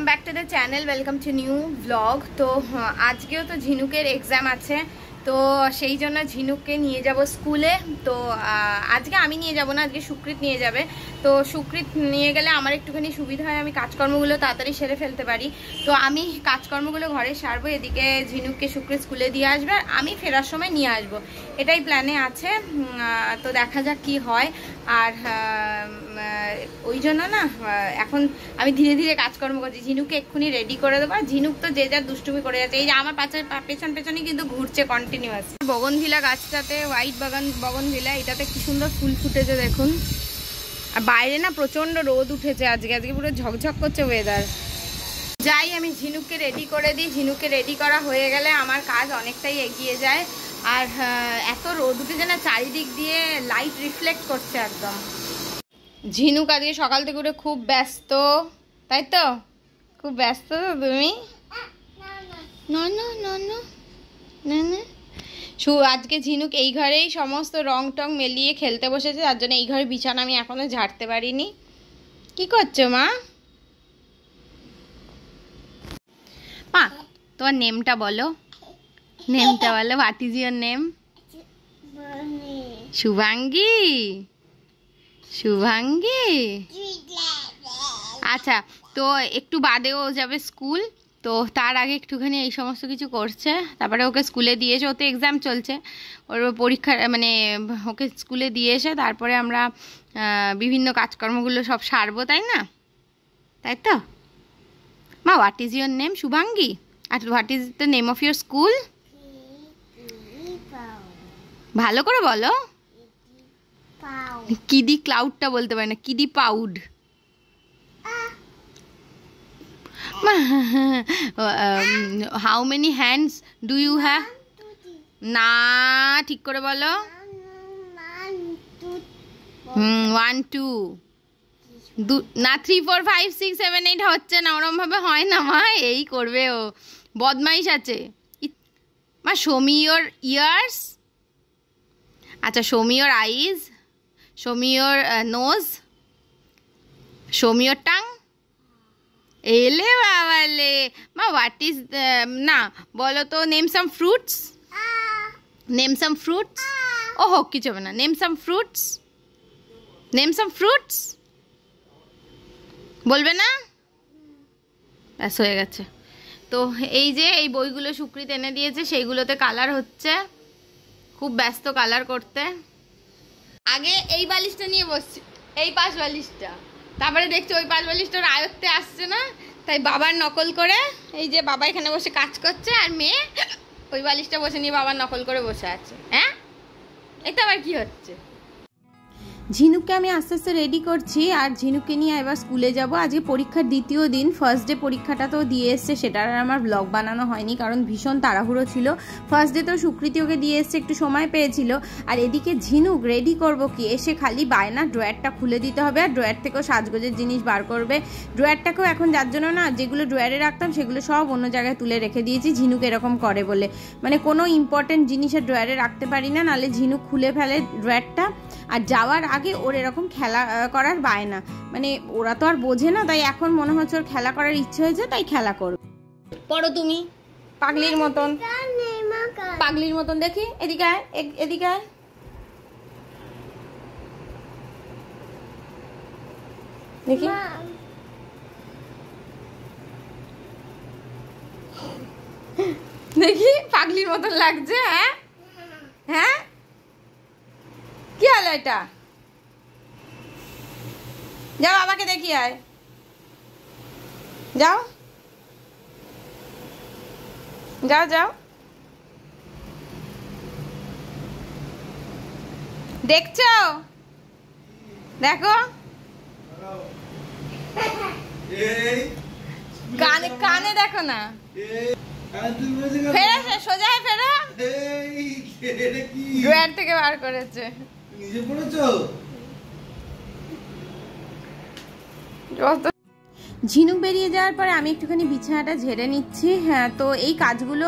Welcome back to the channel, welcome to new vlog. तो आजकेও तो झिनुकेर एग्जाम आछे, तो সেই জন্য ঝিনুককে নিয়ে যাব স্কুলে। তো আজকে আমি নিয়ে যাব না, আজকে সুকৃত নিয়ে যাবে। তো সুকৃত নিয়ে গেলে আমার একটুখানি সুবিধা হয়, আমি কাজকর্মগুলো তাড়াতাড়ি সেরে ফেলতে পারি। তো আমি কাজকর্মগুলো ঘরে সারবো, এদিকে ঝিনুককে সুকৃত স্কুলে দিয়ে আসবে আর আমি ফেরার সময় নিয়ে আসবো, এটাই প্ল্যানে আছে। তো দেখা যাক কি হয়। আর ওই জন্য না এখন আমি ধীরে ধীরে কাজকর্ম করছি। ঝিনুককে এক্ষুনি রেডি করে দেবো। ঝিনুক তো যে যার দুষ্টুমি করে যাচ্ছে, এই যে আমার পেছন পেছনই কিন্তু ঘুরছে কন্টিনিউয়াস। বগনভিলা গাছটাতে, হোয়াইট বগনভিলা, এটাতে কি সুন্দর ফুল ফুটেছে দেখুন। আর বাইরে না প্রচন্ড রোদ উঠেছে আজকে পুরো ঝকঝক করছে ওয়েদার। যাই আমি ঝিনুককে রেডি করে দিই। ঝিনুককে রেডি করা হয়ে গেলে আমার কাজ অনেকটাই এগিয়ে যায়। আর এত রোদ উঠেছে না, চারিদিক দিয়ে লাইট রিফ্লেক্ট করছে একদম। ঝিনুক আজকে সকাল থেকে উঠে খুব ব্যস্ত, তাই তো? খুব ব্যস্ত তো তুমি? আজকে ঝিনুক এই ঘরেই সমস্ত রং টং মেলিয়ে খেলতে বসেছে, তার জন্য এই ঘরে বিছানা আমি এখনো ঝাড়তে পারিনি। কি করছো মা? মা তোমার নেমটা বলো, নেমটা বলো। What is your name? Shubhangi. Shubhangi, আচ্ছা। তো একটু বাদেও যাবে স্কুল, তো তার আগে একটুখানি এই সমস্ত কিছু করছে। তারপরে ওকে স্কুলে দিয়ে এসে, ওতে এক্সাম চলছে, ওর পরীক্ষা মানে ওকে স্কুলে দিয়ে এসে তারপরে আমরা বিভিন্ন কাজকর্মগুলো সব সারবো, তাই না? তাই তো মা? What is your name? Shubhangi. আর what is the name of your school? ভালো করে বলো। কিডি ক্লাউডটা বলতে পারে না, কিডি পাউড। How many hands do you have? না, ঠিক করে বলো। 1 2 না, 3 4 5 6 7 8 হচ্ছে না, ওরম ভাবে হয় না মা। এই করবে ও, বদমাইশ আছে মা। Show me your ears. আচ্ছা, show me your eyes, show me your nose, show me your tongue. এলে বাবালে মা, হোয়াট ইজ না বলো তো। Name some fruits, name some fruits. ও হোক, কিছু হবে না। Name some fruits, name some fruits বলবে না? ব্যাস হয়ে গেছে। তো এই যে এই বইগুলো সুকৃত এনে দিয়েছে, সেইগুলোতে কালার হচ্ছে, খুব ব্যস্ত কালার করতে। আগে এই বালিশটা নিয়ে বসছি, এই পাশ বালিশটা, তারপরে দেখছি ওই পাশ বালিশটার আয়ত্তে আসছে না, তাই বাবার নকল করে, এই যে বাবা এখানে বসে কাজ করছে আর মেয়ে ওই বালিশটা বসে নিয়ে বাবার নকল করে বসে আছে। হ্যাঁ, এটা আবার কি হচ্ছে? ঝিনুককে আমি আস্তে আস্তে রেডি করছি, আর ঝিনুককে নিয়ে এবার স্কুলে যাব। আজকে পরীক্ষার দ্বিতীয় দিন। ফার্স্ট ডে পরীক্ষাটা তো দিয়ে এসছে, সেটার আর আমার ব্লগ বানানো হয়নি, কারণ ভীষণ তাড়াহুড়ো ছিল। ফার্স্ট ডে তো সুকৃতি ওকে দিয়ে এসছে, একটু সময় পেয়েছিল। আর এদিকে ঝিনুক রেডি করব কি, এসে খালি বায়না ড্রয়ারটা খুলে দিতে হবে, আর ড্রয়ার থেকেও সাজগোজের জিনিস বার করবে। ড্রয়ারটাকেও এখন যার জন্য না, যেগুলো ড্রয়ারে রাখতাম সেগুলো সব অন্য জায়গায় তুলে রেখে দিয়েছি, ঝিনুক এরকম করে বলে। মানে কোনো ইম্পর্টেন্ট জিনিসের ড্রয়ারে রাখতে পারি না, নাহলে ঝিনুক খুলে ফেলে ড্রয়ারটা। আর যাওয়ার আগে ওর এরকম খেলা করার বায়না, মানে ওরা তো আর বোঝে না, তাই এখন মনে হচ্ছে ওর খেলা করার ইচ্ছে হয়েছে, তাই খেলা করবে। পড়ো তুমি পাগলির মতন, পাগলির মতন। দেখি এদিকে আয়, এদিকে আয়। দেখি দেখি পাগলির মতন লাগছে। হ্যাঁ হ্যাঁ, কি হলো এটা? যাও বাবাকে দেখি আয়, যাও যাও যাও। দেখছো? দেখো, কানে কানে দেখো না। ফেরো, সোজা ফেরো। ড্রয়ার থেকে বার করেছে। ঝিনুক বেরিয়ে যাওয়ার পরে আমি একটুখানি বিছানাটা ঝেড়ে নিচ্ছি। হ্যাঁ, তো এই কাজগুলো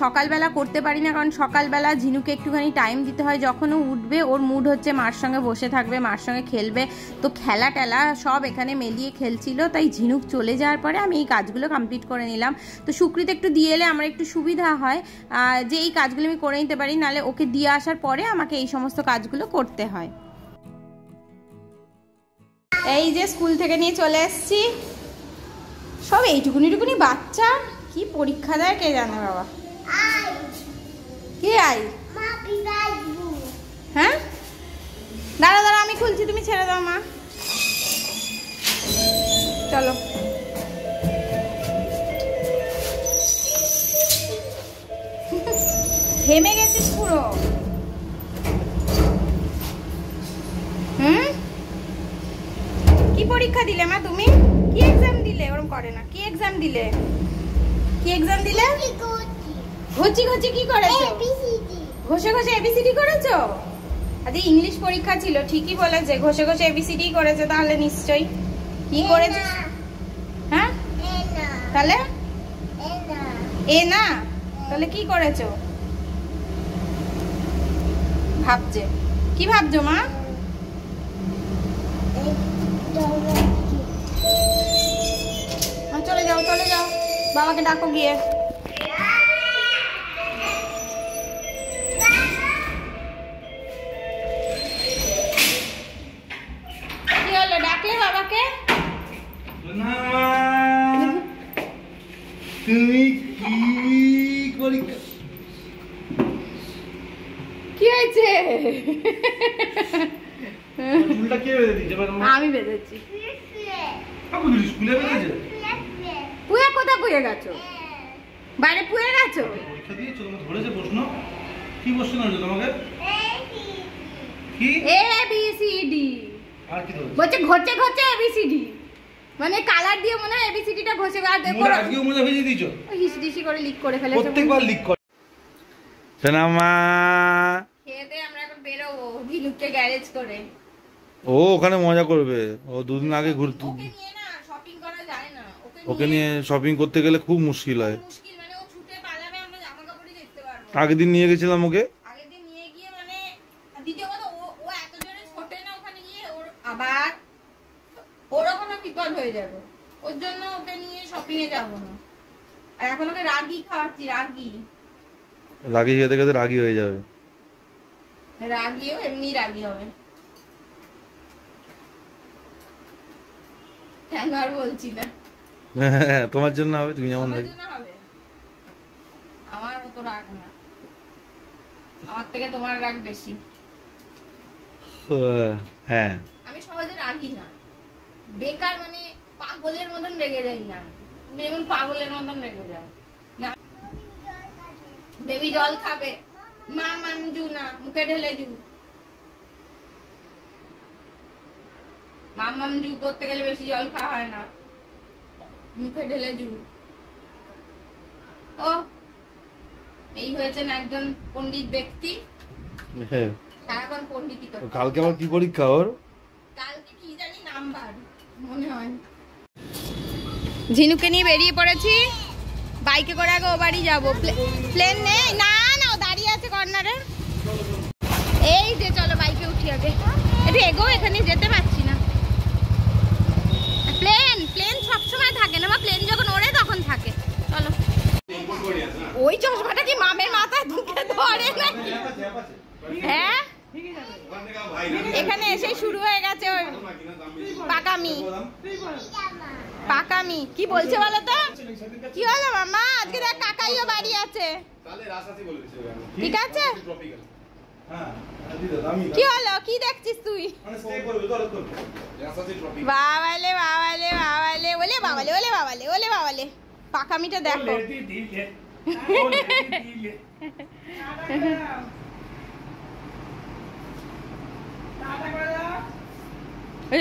সকালবেলা করতে পারি না, কারণ সকালবেলা ঝিনুকে একটুখানি টাইম দিতে হয়। যখন ও উঠবে ওর মুড হচ্ছে মার সঙ্গে বসে থাকবে, মার সঙ্গে খেলবে, তো খেলা টেলা সব এখানে মেলিয়ে খেলছিল, তাই ঝিনুক চলে যাওয়ার পরে আমি এই কাজগুলো কমপ্লিট করে নিলাম। তো সুকৃত একটু দিয়ে এলে আমার একটু সুবিধা হয় যে এই কাজগুলো আমি করে নিতে পারি, নাহলে ওকে দিয়ে আসার পরে আমাকে এই সমস্ত কাজগুলো করতে হয়। এই যে স্কুল থেকে নিয়ে চলে এসেছি, সব এইটুকুনি বাচ্চা, কি পরীক্ষা দেয় কে জানে বাবা। কি আই? হ্যাঁ, দাঁড়া দাঁড়া আমি খুলছি, তুমি ছেড়ে দাও মা। চলো থেমে গেছিস পুরো। কি পরীক্ষা দিলে মা তুমি? কি এক্সাম দিলে? ওরকম করে না। কি এক্সাম দিলে? কি এক্সাম দিলে? ঘষি ঘষি কি করেছো? ঘষে ঘষে এবিসিডি করেছো? আজ ইংলিশ পরীক্ষা ছিল, ঠিকই বলেছে, ঘষে ঘষে এবিসিডি করেছে তাহলে নিশ্চয়ই। কি করেছিস? হ্যাঁ, তাহলে এ না, তাহলে কি করেছো? ভাবছে। কি ভাবছো মা? চলে যাও চলে যাও, বাবাকে ডাকো গিয়ে। কি হলো, ডাকলে বাবাকে? তুমি কি পরীক্ষা? কি হয়েছে? চুলটা কে বেঁধে দিয়েছে? আমি বেঁধেছি। স্কুলে বেঁধেছে? পুয়ে কোথায় পুয়ে গেছো? বাইরে পুয়ে গেছো? পরীক্ষা দিয়েছো? তোমাকে ধরেছে প্রশ্ন? কি প্রশ্ন ধরেছে তোমাকে? কি এ বি সি ডি। আর কি ধরেছে? বলছে ঘষে ঘষে এবিসিডি, মানে কালার দিয়ে মনে হয় এবিসিডিটা ঘষে মোজা আজকেও মোজা ভেজে দিয়েছো? হিসডিসি করে লিক করে ফেলেছে প্রত্যেকবার লিক করে। সোনামা খেয়ে দিয়ে আমরা এখন বেরোবো ঝিনুককে গ্যারেজ করে। ও ওখানে মজা করবে, ও দুদিন আগে ঘুরতে। ওকে নিয়ে না শপিং করা যায় না, ওকে নিয়ে শপিং করতে গেলে খুব মুশকিল হয়। মুশকিল মানে ও ছুটে পালাবে, আমরা জামা কাপড়ই দেখতে পারবো। আগের দিন নিয়ে গেছিলাম ওকে, আগের দিন নিয়ে গিয়ে মানে দ্বিতীয় কথা ও এত জোরে ছোটে না, ওখানে গিয়ে ওর আবার ওরকম বিপদ হয়ে যাবে, ওর জন্য ওকে নিয়ে শপিং এ যাবো না। আর এখন ওকে রাগি খাওয়াচ্ছি, রাগি খেতে খেতে রাগি হয়ে যাবে। রাগিও এমনি রাগি হবে, কেন আর বলছি না। তোমার জন্য হবে, তুমি যেমন হবে। আমার তো রাগ না, আমার থেকে তোমার রাগ বেশি। হ্যাঁ, আমি সহজে রাগি না, বেকার মানে পাগলের মতন রেগে যাই না, যেমন পাগলের মতন রেগে যায় না। বেবি জল খাবে, মা মানজু না, মুখে ঢেলে জু। মাম জু করতে গেলে বেশি জল খাওয়া হয় না, মুখে ঢেলে জু। ও এই হয়েছেন একজন পণ্ডিত ব্যক্তি, সারাক্ষণ পণ্ডিতই করে। কালকে আবার কি পরীক্ষা ওর? কালকে কি জানি নাম্বার মনে হয়। ঝিনুকে নিয়ে বেরিয়ে পড়েছি, বাইকে করে আগে ও বাড়ি যাবো। প্লেন নেই, না না ও দাঁড়িয়ে আছে কর্নারে। এই যে চলো বাইকে উঠি আগে, একটু এগো, এখানে যেতে পারছি না। প্লেন প্লেন সবসময় থাকে না, প্লেন যখন ওড়ে তখন থাকে। চলো। ওই চশমাটা কি মামের মাথায় ঢুকে ধরে নাকি? হ্যাঁ, এখানে এসে শুরু হয়ে গেছে ওর পাকামি। পাকামি কি বলছে বলো তো? কি হলো মামা? আজকে দেখ কাকাইও বাড়ি আছে, ঠিক আছে? কি হলো, কি দেখছিস তুই? বাবালে বাবালে বাবালে, ওলে বাবালে ওলে বাবালে ওলে বাবালে, পাকামিটা দেখো।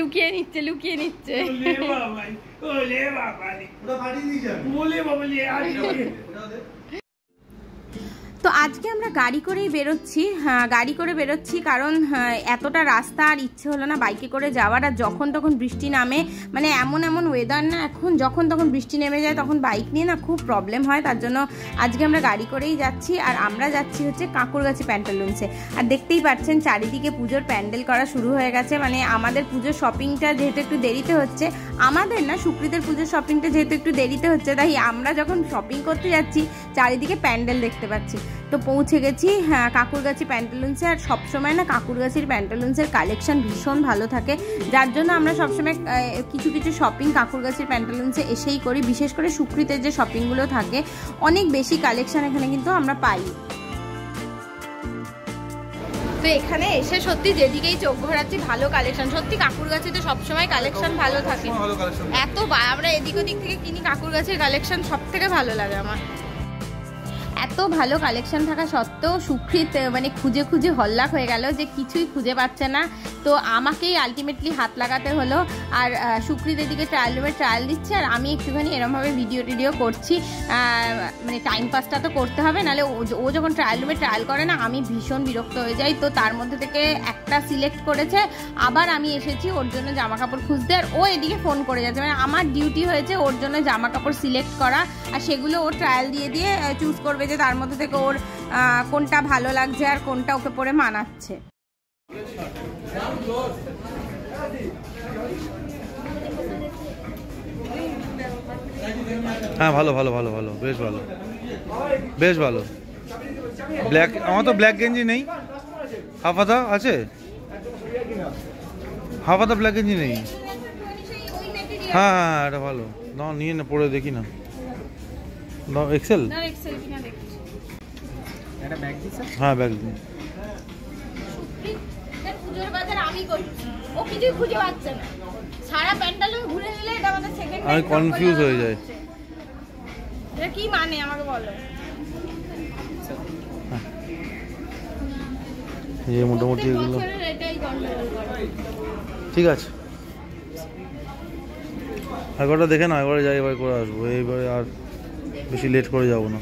লুকিয়ে নিচ্ছে, লুকিয়ে নিচ্ছে। তো আজকে আমরা গাড়ি করেই বেরোচ্ছি, গাড়ি করে বেরোচ্ছি কারণ এতটা রাস্তা আর ইচ্ছে হলো না বাইকে করে যাওয়ার। আর যখন তখন বৃষ্টি নামে, মানে এমন এমন ওয়েদার না এখন, যখন তখন বৃষ্টি নেমে যায় তখন বাইক নিয়ে না খুব প্রবলেম হয়। তার জন্য আজকে আমরা গাড়ি করেই যাচ্ছি। আর আমরা যাচ্ছি হচ্ছে কাঁকুরগাছি প্যান্টালুন্সে। আর দেখতেই পাচ্ছেন চারিদিকে পুজোর প্যান্ডেল করা শুরু হয়ে গেছে। মানে আমাদের পুজোর শপিংটা যেহেতু একটু দেরিতে হচ্ছে, আমাদের না সুকৃতের পুজোর শপিংটা যেহেতু একটু দেরিতে হচ্ছে, তাই আমরা যখন শপিং করতে যাচ্ছি চারিদিকে প্যান্ডেল দেখতে পাচ্ছি। তো পৌঁছে গেছি কাঁকুরগাছি প্যান্টালুন্সে। আর সবসময় না কাঁকুরগাছির প্যান্টালুন্সের কালেকশন ভীষণ ভালো থাকে, যার জন্য আমরা সবসময় কিছু কিছু শপিং কাঁকুরগাছির প্যান্টালুন্সে এসেই করি। বিশেষ করে সুকৃতের যে শপিংগুলো থাকে অনেক বেশি কালেকশন এখানে কিন্তু আমরা পাই। তো এখানে এসে সত্যি যেদিকেই চোখ ঘোরাচ্ছি ভালো কালেকশন। সত্যি কাঁকুরগাছিতে সবসময় কালেকশন ভালো থাকে। এত আমরা এদিক ওদিক থেকে কিনি, কাঁকুরগাছির কালেকশন সব থেকে ভালো লাগে আমার। এত ভালো কালেকশন থাকা সত্ত্বেও সুকৃত মানে খুঁজে খুঁজে হল্লাক হয়ে গেল যে কিছুই খুঁজে পাচ্ছে না। তো আমাকেই আলটিমেটলি হাত লাগাতে হলো। আর সুকৃত এদিকে ট্রায়াল রুমে ট্রায়াল দিচ্ছে, আর আমি একটুখানি এরমভাবে ভিডিও করছি। মানে টাইম পাসটা তো করতে হবে, নাহলে ও যখন ট্রায়াল রুমে ট্রায়াল করে না আমি ভীষণ বিরক্ত হয়ে যাই। তো তার মধ্যে থেকে একটা সিলেক্ট করেছে, আবার আমি এসেছি ওর জন্য জামা কাপড় খুঁজতে। আর ও এদিকে ফোন করে যাচ্ছে, মানে আমার ডিউটি হয়েছে ওর জন্য জামা কাপড় সিলেক্ট করা, আর সেগুলো ও ট্রায়াল দিয়ে চুজ করবে যে তার মধ্যে থেকে ওর কোনটা ভালো লাগছে আর কোনটা ওকে পরে মানাচ্ছে। হ্যাঁ ভালো ভালো ভালো ভালো, বেশ ভালো, বেশ ভালো। ব্ল্যাক, আমার তো ব্ল্যাক গেঞ্জি নেই। হাফ হাতা আছে? হাফ হাতা ব্ল্যাক গেঞ্জি নেই। হ্যাঁ হ্যাঁ এটা ভালো, না নিয়ে না পরে দেখি না। এক্সেল? হ্যাঁ ব্যাগ দিন। পুজোর বাজার আমি করছি, ও কিছুই খুঁজে পাচ্ছে না। সারা প্যান্ডেলুন ঘুরে নিলে এটা আমাদের সেকেন্ড টাইম। আমি কনফিউজ হয়ে যাই, এটা কি মানে আমাকে বলো। এই মোটামুটি এগুলো ঠিক আছে। একবারটা দেখে না, একবারে যাই, এবার করে আসবো। এইবারে আর বেশি লেট করে যাবো না।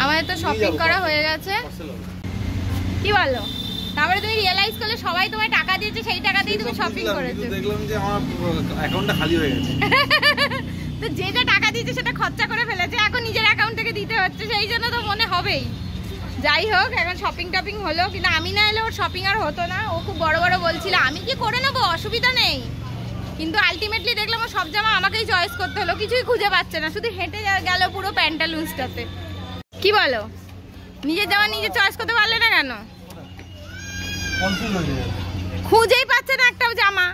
আমাদের তো শপিং করা হয়ে গেছে, কি বলো? তারপরে তুমি রিয়েলাইজ করলে সবাই তোমায় টাকা দিয়েছে, সেই টাকা দিয়ে তুমি শপিং করেছো। দেখলাম যে আমার অ্যাকাউন্টটা খালি হয়ে গেছে। তো যেটা টাকা দিয়েছে সেটা খরচা করে ফেলেছে, এখন নিজের অ্যাকাউন্ট থেকে দিতে হচ্ছে, সেই জন্য তো মনে হবেই। যাই হোক, এখন শপিং টপিং হলো, কিন্তু আমি না এলে ওর শপিং আর হতো না। ও খুব বড় বড় বলছিল আমি কি করে নেবো, অসুবিধা নেই, কিন্তু আলটিমেটলি দেখলাম ও সব জামা আমাকেই চয়েস করতে হলো। কিছুই খুঁজে পাচ্ছে না, শুধু হেঁটে গেল পুরো প্যান্টালুন্সটাতে। কি বলো, নিজের জামা নিজে চয়েস করতে পারলে না কেন? খুঁজেই পাচ্ছে না একটা জামা।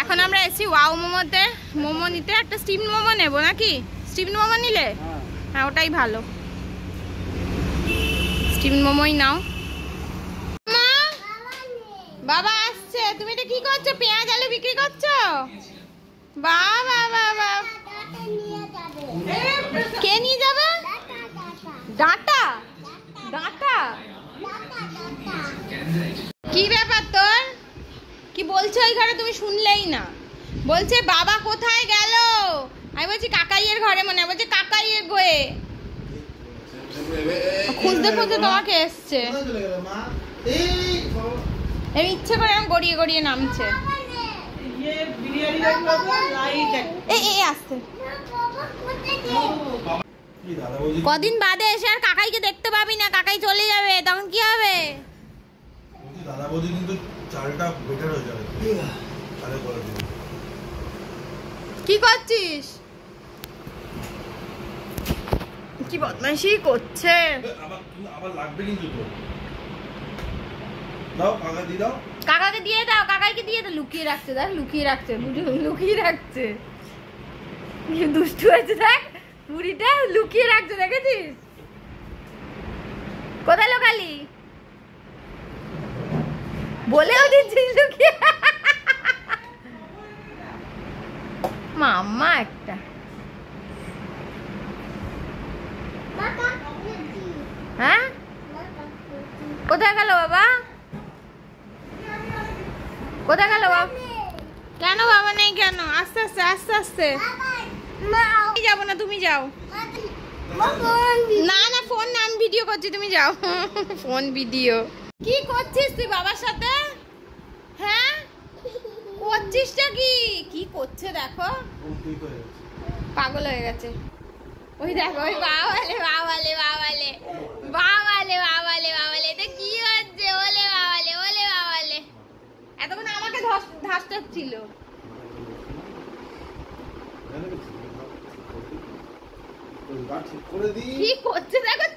এখন আমরা এসেছি ওয়াও মোমোতে, মোমো নিতে। একটা স্টিম মোমো নেবো নাকি? স্টিম মোমো নিলে হ্যাঁ ওটাই ভালো, স্টিম মোমোই নাও। বাবা আসছে। তুমি এটা কি করছো? পেঁয়াজ আলু বিক্রি করছো? বাবা বাবা, কে নিয়ে যাবে? ডাটা ডাটা, কি ব্যাপার তোর? কি বলছো ওই ঘরে? তুমি শুনলেই না। বলছে বাবা কোথায় গেল? আমি বলছি কাকাইয়ের ঘরে, মনে হয় বলছে কাকাইয়ের ঘরে। খুঁজতে খুঁজতে তোমাকে এসছে, এর ইচ্ছে করে এরকম গড়িয়ে গড়িয়ে নামছে। এই আসছে কদিন বাদে এসে আর কাকাইকে দেখতে পাবি না, কাকাই চলে যাবে, তখন কি হবে? দাদা বৌদি কিন্তু চালটা বেটার হয়ে যাবে। কি করছিস? কি বদমাইশি করছে। আবার লাগবে কিন্তু তো। দাও কাকা দিয়ে দাও। কাকাকে দিয়ে দাও, কাকাইকে দিয়ে দাও। লুকিয়ে রাখছে, দেখ লুকিয়ে রাখছে, লুকিয়ে রাখছে। দুষ্টু হয়েছে দেখ, বুড়িটা লুকিয়ে রাখছে, দেখেছিস? কোথায় লোকালি বলেও দিচ্ছিস লুকিয়ে। মাম্মা একটা। হ্যাঁ কোথায় গেল বাবা? কোথায় গেল বাবা? কেন বাবা নেই কেন? আস্তে আস্তে আস্তে আস্তে যাবো না, তুমি যাও। না না ফোন না, আমি ভিডিও করছি, তুমি যাও। ফোন ভিডিও কি করছিস তুই বাবার সাথে? হ্যাঁ করছিসটা কি? কি করছে দেখো, পাগল হয়ে গেছে। ওই দেখো ওই বাবালে বাবালে বাবালে বাবালে বাবালে বাবালে, এটা কি হচ্ছে? ওলে বাবালে ওলে বাবালে, এতক্ষণ আমাকে ধাসটাচ্ছিল। কি করছে দেখো,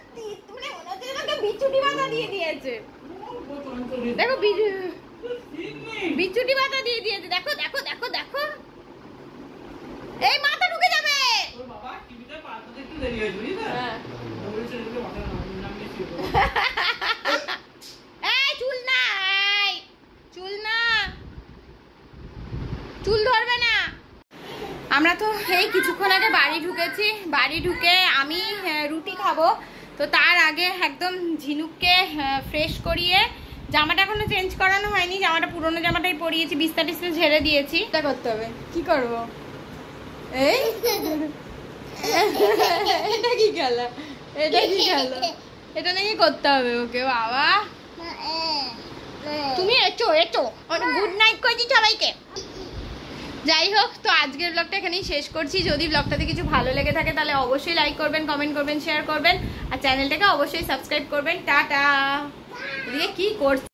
বিচুটি বাতা দিয়ে দিয়েছে। দেখো বিচুটি বাতা দিয়ে দিয়েছে, দেখো দেখো দেখো দেখো, এই মাথা ঢুকে যাবে। এই চুল না, এই চুল না, চুল ধরবে না। আমরা তো এই কিছুক্ষণ আগে বাড়ি ঢুকেছি, বাড়ি ঢুকে আমি রুটি খাবো, তো তার আগে একদম ঝিনুককে ফ্রেশ করিয়ে, জামাটা এখনো চেঞ্জ করানো হয়নি, জামাটা পুরোনো জামাটাই পরিয়েছি, বিস্তা টিস্তা ঝেড়ে দিয়েছি। এটা করতে হবে, কি করবো? এই এটা কি খেলা, এটা কি খেলা, এটা নাকি করতে হবে ওকে। বাবা তুমি এচো এচো, গুড নাইট করছি সবাইকে। যাই হোক, তো আজকের ব্লগটা এখানেই শেষ করছি। যদি ব্লগটাতে কিছু ভালো লেগে থাকে তাহলে অবশ্যই লাইক করবেন, কমেন্ট করবেন, শেয়ার করবেন, আর চ্যানেলটাকে অবশ্যই সাবস্ক্রাইব করবেন। টাটা। এদিকে কি করছে?